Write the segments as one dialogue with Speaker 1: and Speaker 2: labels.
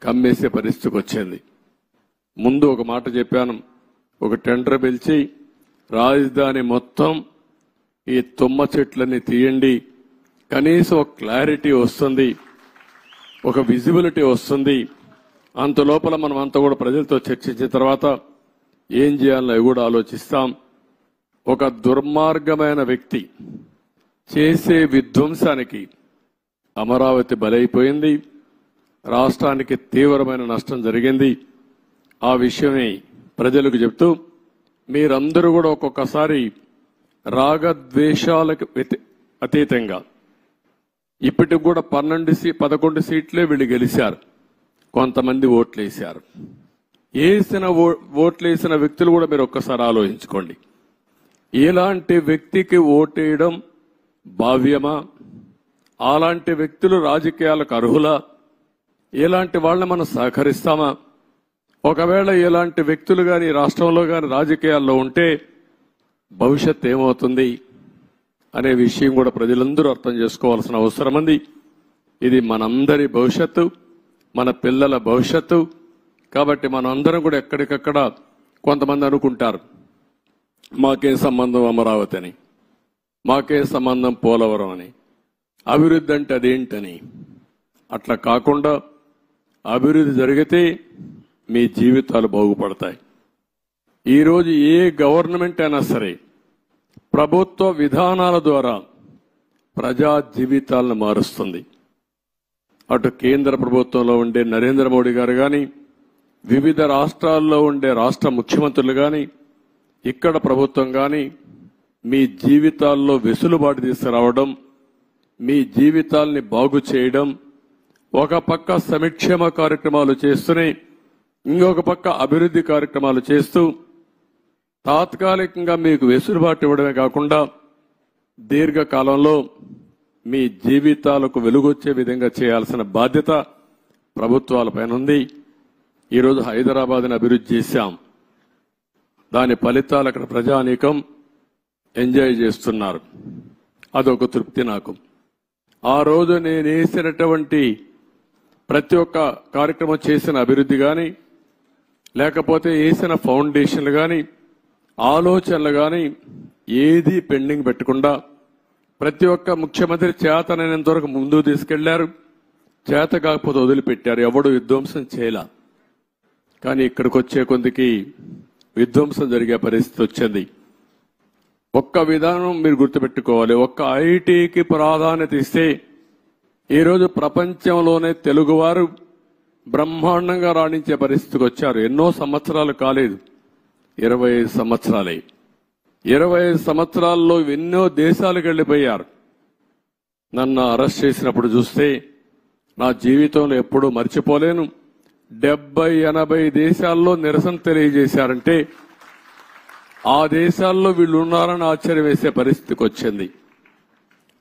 Speaker 1: కమ్మేసే పరిస్థితికి వచ్చింది. ముందు ఒక మాట చెప్పాను, ఒక టెండర్ పిలిచి రాజధాని మొత్తం ఈ తుమ్మ చెట్లన్నీ తీయండి, కనీసం ఒక క్లారిటీ వస్తుంది, ఒక విజిబిలిటీ వస్తుంది. అంత లోపల మనం అంతా కూడా ప్రజలతో చర్చించిన తర్వాత ఏం చేయాలో కూడా ఆలోచిస్తాం. ఒక దుర్మార్గమైన వ్యక్తి చేసే విధ్వంసానికి అమరావతి బలైపోయింది, రాష్ట్రానికి తీవ్రమైన నష్టం జరిగింది. ఆ విషయమే ప్రజలకు చెప్తూ మీరందరూ కూడా ఒక్కొక్కసారి రాగద్వేషాలకు అతీతంగా ఇప్పటికి కూడా 11 సీట్లే వీళ్ళు గెలిచారు, కొంతమంది ఓట్లేశారు. ఓట్లేసిన వ్యక్తులు కూడా మీరు ఒక్కసారి ఆలోచించుకోండి. ఇలాంటి వ్యక్తికి ఓటేయడం భావ్యమా? అలాంటి వ్యక్తులు రాజకీయాలకు అర్హులా? ఇలాంటి వాళ్ళని మనం సహకరిస్తామా? ఒకవేళ ఇలాంటి వ్యక్తులు కానీ రాష్ట్రంలో కానీ రాజకీయాల్లో ఉంటే భవిష్యత్ ఏమవుతుంది అనే విషయం కూడా ప్రజలందరూ అర్థం చేసుకోవాల్సిన అవసరం ఉంది. ఇది మనందరి భవిష్యత్తు, మన పిల్లల భవిష్యత్తు. కాబట్టి మనం అందరం కూడా ఎక్కడికక్కడ కొంతమంది అనుకుంటారు మాకేం సంబంధం అమరావతి అని, మాకేం సంబంధం పోలవరం అని, అభివృద్ధి అంటే అదేంటని. అట్లా కాకుండా అభివృద్ధి జరిగితే మీ జీవితాలు బాగుపడతాయి. ఈరోజు ఏ గవర్నమెంట్ అయినా సరే ప్రభుత్వ విధానాల ద్వారా ప్రజా జీవితాలను మారుస్తుంది. అటు కేంద్ర ప్రభుత్వంలో ఉండే నరేంద్ర మోడీ గారు కానీ, వివిధ రాష్ట్రాల్లో ఉండే రాష్ట్ర ముఖ్యమంత్రులు కానీ, ఇక్కడ ప్రభుత్వం కానీ మీ జీవితాల్లో వెసులుబాటు తీసుకురావడం, మీ జీవితాల్ని బాగు చేయడం, ఒక పక్క సంక్షేమ కార్యక్రమాలు చేస్తూనే ఇంకొక పక్క అభివృద్ధి కార్యక్రమాలు చేస్తూ తాత్కాలికంగా మీకు వెసులుబాటు ఇవ్వడమే కాకుండా దీర్ఘకాలంలో మీ జీవితాలకు వెలుగొచ్చే విధంగా చేయాల్సిన బాధ్యత ప్రభుత్వాలపైన ఉంది. ఈరోజు హైదరాబాద్ని అభివృద్ధి చేశాం, దాని ఫలితాలు అక్కడ ప్రజానీకం ఎంజాయ్ చేస్తున్నారు. అదొక తృప్తి నాకు. ఆ రోజు నేను వేసినటువంటి ప్రతి ఒక్క కార్యక్రమం చేసిన అభివృద్ధి కానీ, లేకపోతే వేసిన ఫౌండేషన్లు కానీ, ఆలోచనలు కానీ ఏది పెండింగ్ పెట్టకుండా ప్రతి ఒక్క ముఖ్యమంత్రి చేతనైనంత వరకు ముందుకు తీసుకెళ్లారు. చేత కాకపోతే వదిలిపెట్టారు, ఎవడు విధ్వంసం చేయలా. కానీ ఇక్కడికి వచ్చే కొందికి విధ్వంసం జరిగే పరిస్థితి వచ్చింది. ఒక్క విధానం మీరు గుర్తుపెట్టుకోవాలి, ఒక్క ఐటీకి ప్రాధాన్యత ఇస్తే ఈరోజు ప్రపంచంలోనే తెలుగువారు బ్రహ్మాండంగా రాణించే పరిస్థితికి వచ్చారు. ఎన్నో సంవత్సరాలు కాలేదు, 25 సంవత్సరాలే. 25 సంవత్సరాల్లో ఎన్నో దేశాలకు వెళ్లిపోయారు. నన్ను అరెస్ట్ చేసినప్పుడు చూస్తే నా జీవితంలో ఎప్పుడూ మర్చిపోలేను. 70-80 దేశాల్లో నిరసన తెలియజేశారంటే ఆ దేశాల్లో వీళ్ళు ఉన్నారని ఆశ్చర్యం వేసే పరిస్థితికి వచ్చింది.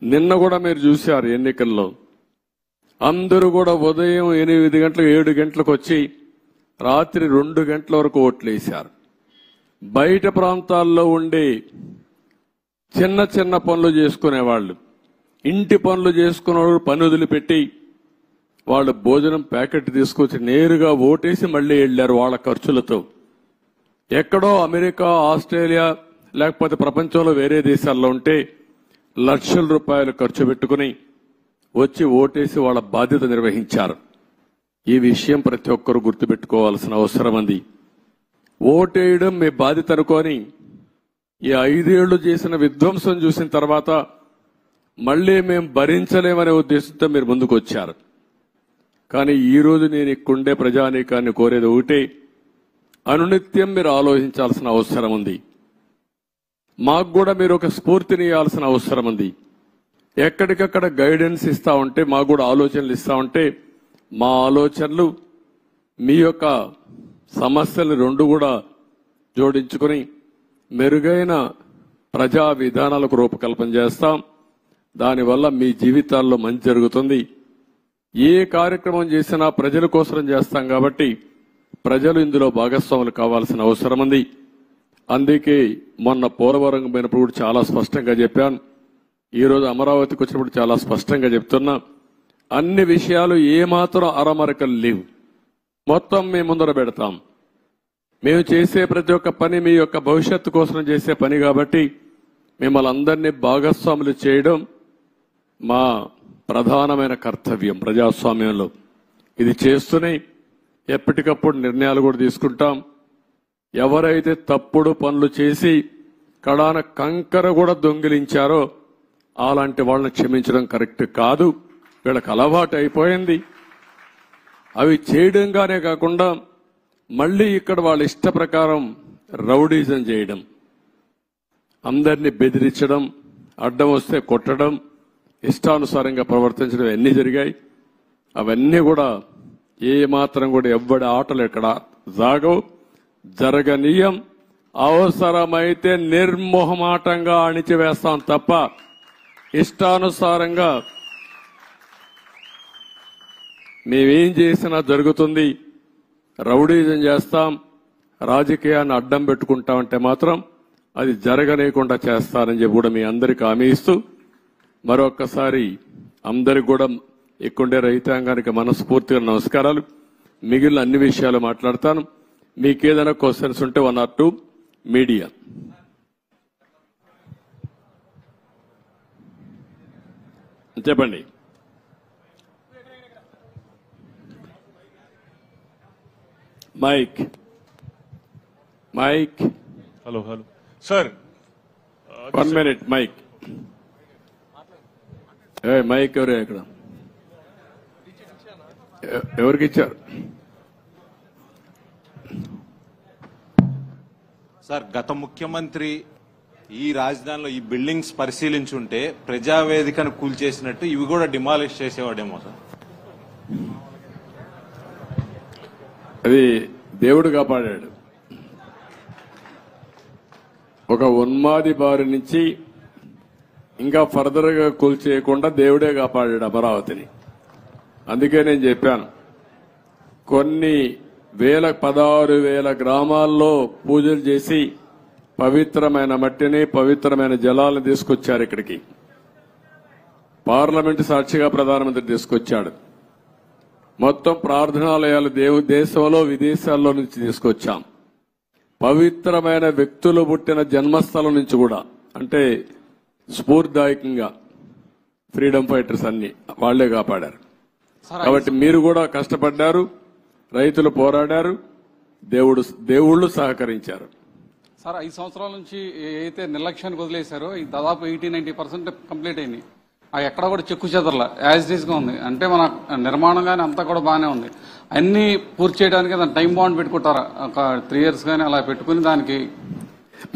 Speaker 1: నిన్న కూడా మీరు చూశారు ఎన్నికల్లో అందరూ కూడా ఉదయం 8 గంటలకు 7 గంటలకు వచ్చి రాత్రి 2 గంటల వరకు ఓట్లేశారు. బయట ప్రాంతాల్లో ఉండే చిన్న చిన్న పనులు చేసుకునేవాళ్ళు, ఇంటి పనులు చేసుకునేవాళ్ళు పని వదిలిపెట్టి వాళ్ళు భోజనం ప్యాకెట్ తీసుకొచ్చి నేరుగా ఓటేసి మళ్లీ వెళ్లారు వాళ్ళ ఖర్చులతో. ఎక్కడో అమెరికా, ఆస్ట్రేలియా లేకపోతే ప్రపంచంలో వేరే దేశాల్లో ఉంటే లక్షల రూపాయలు ఖర్చు పెట్టుకుని వచ్చి ఓటేసి వాళ్ళ బాధ్యత నిర్వహించారు. ఈ విషయం ప్రతి ఒక్కరూ గుర్తుపెట్టుకోవాల్సిన అవసరం ఉంది. ఓటేయడం మీ బాధ్యత అనుకోని ఈ 5 ఏళ్లు చేసిన విధ్వంసం చూసిన తర్వాత మళ్లీ మేము భరించలేమనే ఉద్దేశంతో మీరు ముందుకు వచ్చారు. కానీ ఈ రోజు నేను ఇక్కడుండే ప్రజానీకాన్ని కోరేది ఒకటే, అనునిత్యం మీరు ఆలోచించాల్సిన అవసరం ఉంది. మాకు కూడా మీరు ఒక స్ఫూర్తిని ఇవ్వాల్సిన అవసరం ఉంది. ఎక్కడికక్కడ గైడెన్స్ ఇస్తా ఉంటే, మాకు కూడా ఆలోచనలు ఇస్తా ఉంటే, మా ఆలోచనలు మీ యొక్క సమస్యలు రెండు కూడా జోడించుకుని మెరుగైన ప్రజా విధానాలకు రూపకల్పన చేస్తాం. దానివల్ల మీ జీవితాల్లో మంచి జరుగుతుంది. ఏ కార్యక్రమం చేసినా ప్రజల కోసం చేస్తాం కాబట్టి ప్రజలు ఇందులో భాగస్వాములు కావాల్సిన అవసరం ఉంది. అందుకే మొన్న పోలవరం పోయినప్పుడు కూడా చాలా స్పష్టంగా చెప్పాను. ఈరోజు అమరావతికి వచ్చినప్పుడు చాలా స్పష్టంగా చెప్తున్నా, అన్ని విషయాలు ఏమాత్రం అరమరకలు లేవు. మొత్తం మీ ముందర పెడతాం. మేము చేసే ప్రతి ఒక్క పని మీ యొక్క భవిష్యత్తు కోసం చేసే పని కాబట్టి మిమ్మల్ని అందరినీ భాగస్వాములు చేయడం మా ప్రధానమైన కర్తవ్యం ప్రజాస్వామ్యంలో. ఇది చేస్తూనే ఎప్పటికప్పుడు నిర్ణయాలు కూడా తీసుకుంటాం. ఎవరైతే తప్పుడు పనులు చేసి కడాన కంకర కూడా దొంగిలించారో అలాంటి వాళ్ళని క్షమించడం కరెక్ట్ కాదు. వీళ్ళకి అలవాటు అయిపోయింది. అవి చేయడంగానే కాకుండా మళ్లీ ఇక్కడ వాళ్ళ ఇష్ట ప్రకారం రౌడీజం చేయడం, అందరినీ బెదిరించడం, అడ్డం వస్తే కొట్టడం, ఇష్టానుసారంగా ప్రవర్తించడం అన్నీ జరిగాయి. అవన్నీ కూడా ఏ మాత్రం కూడా ఎవ్వడి ఆటలు ఎక్కడ సాగవు, జరగనీయం. అవసరమైతే నిర్మోహమాటంగా అణిచివేస్తాం తప్ప ఇష్టానుసారంగా మేమేం చేసినా జరుగుతుంది. రౌడీజం చేస్తాం, రాజకీయాన్ని అడ్డం పెట్టుకుంటామంటే మాత్రం అది జరగనీయకుండా చేస్తారని చెప్పి కూడా మీ అందరికీ హామీ ఇస్తూ మరొక్కసారి అందరికి కూడా ఇక్కడే రైతాంగానికి మనస్ఫూర్తిగా నమస్కారాలు. మిగిలిన అన్ని విషయాలు మాట్లాడతాను. మీకేదైనా క్వశ్చన్స్ ఉంటే 1 or 2 మీడియా. చెప్పండి. Mike
Speaker 2: hello sir,
Speaker 1: 1 minute mike. Mike ఎవరే ఇక్కడ? ఎవరికి ఇచ్చారు?
Speaker 3: సార్, గత ముఖ్యమంత్రి ఈ రాజధానిలో ఈ బిల్డింగ్స్ పరిశీలించుంటే ప్రజావేదికను కూల్చేసినట్టు ఇవి కూడా డిమాలిష్ చేసేవాడేమో సార్.
Speaker 1: అది దేవుడు కాపాడాడు. ఒక ఉన్మాది బారి నుంచి ఇంకా ఫర్దర్ గా కూల్చేయకుండా దేవుడే కాపాడాడు అమరావతిని. అందుకే నేను చెప్పాను, కొన్ని 16,000 గ్రామాల్లో పూజలు చేసి పవిత్రమైన మట్టిని, పవిత్రమైన జలాలను తీసుకొచ్చారు ఇక్కడికి. పార్లమెంటు సాక్షిగా ప్రధానమంత్రి తీసుకొచ్చాడు. మొత్తం ప్రార్థనాలయాలు దేశంలో విదేశాల్లో నుంచి తీసుకొచ్చాం. పవిత్రమైన వ్యక్తులు పుట్టిన జన్మస్థలం నుంచి కూడా, అంటే స్ఫూర్తిదాయకంగా ఫ్రీడమ్ ఫైటర్స్ అన్ని వాళ్లే కాపాడారు. కాబట్టి మీరు కూడా కష్టపడ్డారు, రైతులు పోరాడారు, దేవుళ్ళు సహకరించారు.
Speaker 4: సార్, 5 సంవత్సరాల నుంచి ఏదైతే నిర్లక్ష్యానికి వదిలేశారో ఈ దాదాపు 80-90% కంప్లీట్ అయింది. అది ఎక్కడ కూడా చెక్కు చెదరలా, యాజ్ ఇట్ ఈస్ గా ఉంది. అంటే మన నిర్మాణం కానీ అంతా కూడా బాగానే ఉంది. అన్ని పూర్తి చేయడానికి దాని టైం బాండ్ పెట్టుకుంటారా? ఒక 3 years కానీ అలా పెట్టుకుని దానికి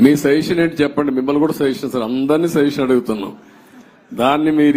Speaker 1: మీ సజెషన్ ఏంటి చెప్పండి. మిమ్మల్ని కూడా సజెషన్ సార్, అందరినీ సజెషన్ అడుగుతున్నాం. దాన్ని మీరు